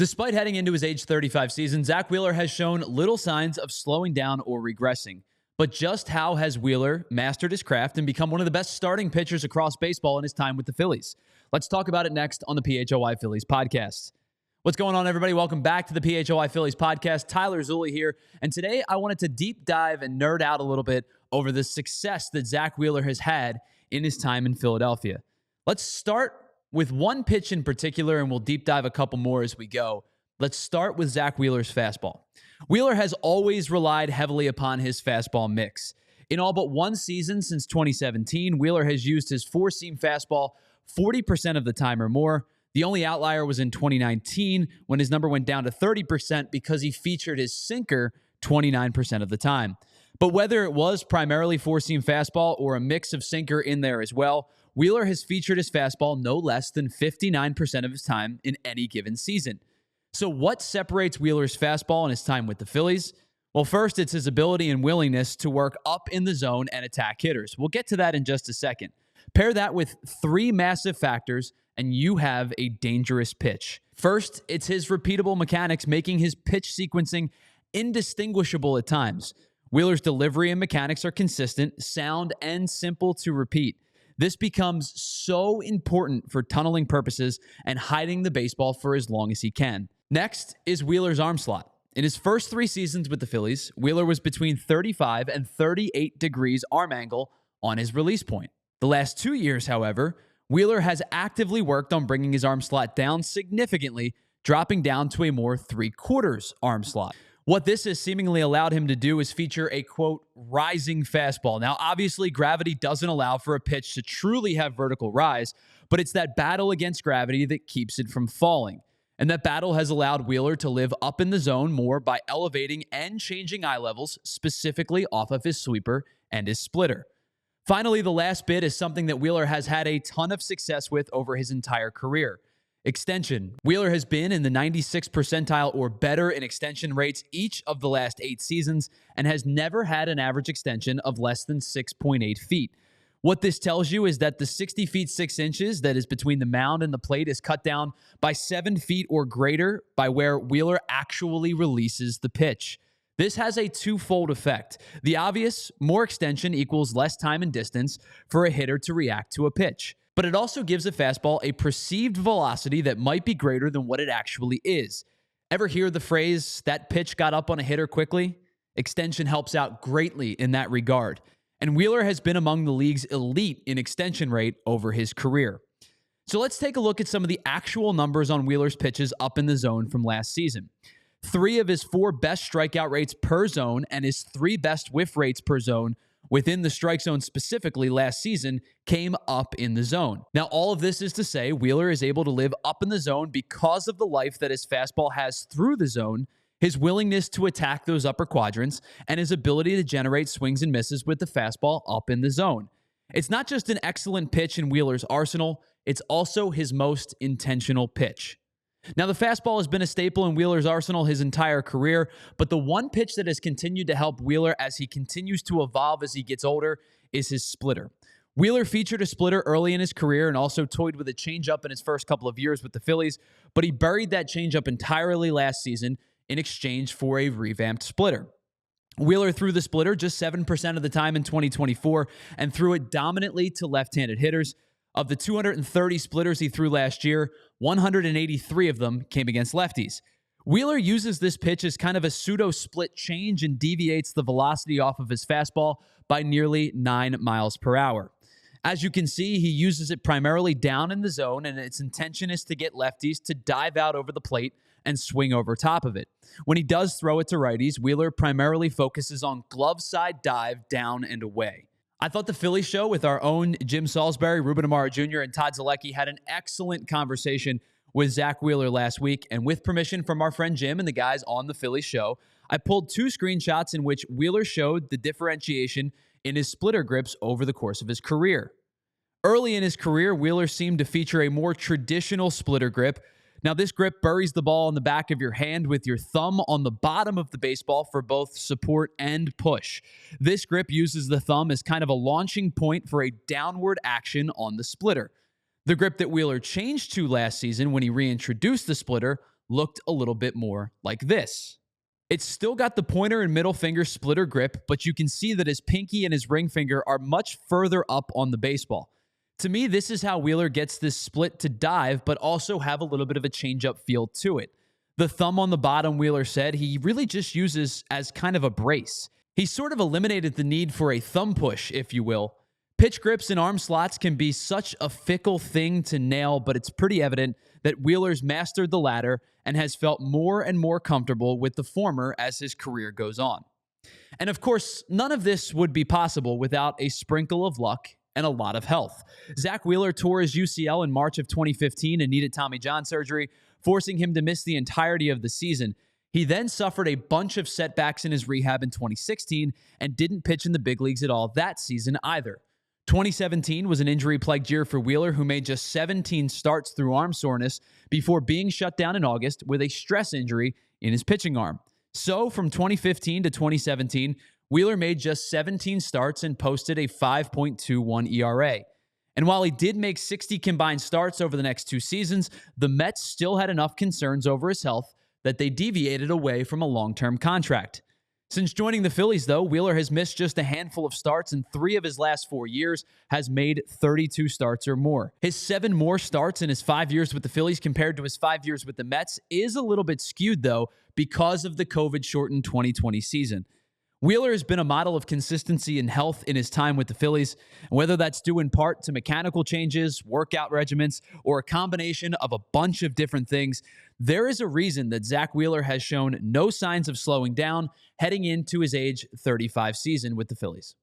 Despite heading into his age 35 season, Zack Wheeler has shown little signs of slowing down or regressing. But just how has Wheeler mastered his craft and become one of the best starting pitchers across baseball in his time with the Phillies? Let's talk about it next on the PHLY Phillies podcast. What's going on, everybody? Welcome back to the PHLY Phillies podcast. Tyler Zulli here, and today I wanted to deep dive and nerd out a little bit over the success that Zack Wheeler has had in his time in Philadelphia. Let's start with one pitch in particular, and we'll deep dive a couple more as we go. Let's start with Zack Wheeler's fastball. Wheeler has always relied heavily upon his fastball mix. In all but one season since 2017, Wheeler has used his four-seam fastball 40% of the time or more. The only outlier was in 2019 when his number went down to 30% because he featured his sinker 29% of the time. But whether it was primarily four-seam fastball or a mix of sinker in there as well, Wheeler has featured his fastball no less than 59% of his time in any given season. So what separates Wheeler's fastball in his time with the Phillies? Well, first, it's his ability and willingness to work up in the zone and attack hitters. We'll get to that in just a second. Pair that with three massive factors, and you have a dangerous pitch. First, it's his repeatable mechanics, making his pitch sequencing indistinguishable at times. Wheeler's delivery and mechanics are consistent, sound, and simple to repeat. This becomes so important for tunneling purposes and hiding the baseball for as long as he can. Next is Wheeler's arm slot. In his first three seasons with the Phillies, Wheeler was between 35 and 38 degrees arm angle on his release point. The last 2 years, however, Wheeler has actively worked on bringing his arm slot down significantly, dropping down to a more three-quarters arm slot. What this has seemingly allowed him to do is feature a, quote, rising fastball. Now, obviously, gravity doesn't allow for a pitch to truly have vertical rise, but it's that battle against gravity that keeps it from falling. And that battle has allowed Wheeler to live up in the zone more by elevating and changing eye levels, specifically off of his sweeper and his splitter. Finally, the last bit is something that Wheeler has had a ton of success with over his entire career. Extension. Wheeler has been in the 96th percentile or better in extension rates each of the last 8 seasons and has never had an average extension of less than 6.8 feet. What this tells you is that the 60 feet 6 inches that is between the mound and the plate is cut down by 7 feet or greater by where Wheeler actually releases the pitch. This has a twofold effect. The obvious, more extension equals less time and distance for a hitter to react to a pitch. But it also gives a fastball a perceived velocity that might be greater than what it actually is. Ever hear the phrase, that pitch got up on a hitter quickly? Extension helps out greatly in that regard. And Wheeler has been among the league's elite in extension rate over his career. So let's take a look at some of the actual numbers on Wheeler's pitches up in the zone from last season. 3 of his 4 best strikeout rates per zone and his 3 best whiff rates per zone within the strike zone specifically last season came up in the zone. Now, all of this is to say Wheeler is able to live up in the zone because of the life that his fastball has through the zone, his willingness to attack those upper quadrants, and his ability to generate swings and misses with the fastball up in the zone. It's not just an excellent pitch in Wheeler's arsenal, it's also his most intentional pitch. Now, the fastball has been a staple in Wheeler's arsenal his entire career, but the one pitch that has continued to help Wheeler as he continues to evolve as he gets older is his splitter. Wheeler featured a splitter early in his career and also toyed with a changeup in his first couple of years with the Phillies, but he buried that changeup entirely last season in exchange for a revamped splitter. Wheeler threw the splitter just 7% of the time in 2024 and threw it dominantly to left-handed hitters. Of the 230 splitters he threw last year, 183 of them came against lefties. Wheeler uses this pitch as kind of a pseudo-split change and deviates the velocity off of his fastball by nearly 9 miles per hour. As you can see, he uses it primarily down in the zone, and its intention is to get lefties to dive out over the plate and swing over top of it. When he does throw it to righties, Wheeler primarily focuses on glove side dive down and away. I thought the Philly show with our own Jim Salisbury, Ruben Amaro Jr., and Todd Zalecki had an excellent conversation with Zack Wheeler last week. And with permission from our friend Jim and the guys on the Philly show, I pulled 2 screenshots in which Wheeler showed the differentiation in his splitter grips over the course of his career. Early in his career, Wheeler seemed to feature a more traditional splitter grip. Now, this grip buries the ball in the back of your hand with your thumb on the bottom of the baseball for both support and push. This grip uses the thumb as kind of a launching point for a downward action on the splitter. The grip that Wheeler changed to last season when he reintroduced the splitter looked a little bit more like this. It's still got the pointer and middle finger splitter grip, but you can see that his pinky and his ring finger are much further up on the baseball. To me, this is how Wheeler gets this split to dive, but also have a little bit of a changeup feel to it. The thumb on the bottom, Wheeler said, he really just uses as kind of a brace. He sort of eliminated the need for a thumb push, if you will. Pitch grips and arm slots can be such a fickle thing to nail, but it's pretty evident that Wheeler's mastered the latter and has felt more and more comfortable with the former as his career goes on. And of course, none of this would be possible without a sprinkle of luck and a lot of health. Zack Wheeler tore his UCL in March of 2015 and needed Tommy John surgery, forcing him to miss the entirety of the season. He then suffered a bunch of setbacks in his rehab in 2016 and didn't pitch in the big leagues at all that season either. 2017 was an injury-plagued year for Wheeler, who made just 17 starts through arm soreness before being shut down in August with a stress injury in his pitching arm. So from 2015 to 2017, Wheeler made just 17 starts and posted a 5.21 ERA. And while he did make 60 combined starts over the next 2 seasons, the Mets still had enough concerns over his health that they deviated away from a long-term contract. Since joining the Phillies, though, Wheeler has missed just a handful of starts, and 3 of his last 4 years has made 32 starts or more. His 7 more starts in his 5 years with the Phillies compared to his 5 years with the Mets is a little bit skewed, though, because of the COVID-shortened 2020 season. Wheeler has been a model of consistency and health in his time with the Phillies, and whether that's due in part to mechanical changes, workout regimens, or a combination of a bunch of different things, there is a reason that Zack Wheeler has shown no signs of slowing down heading into his age 35 season with the Phillies.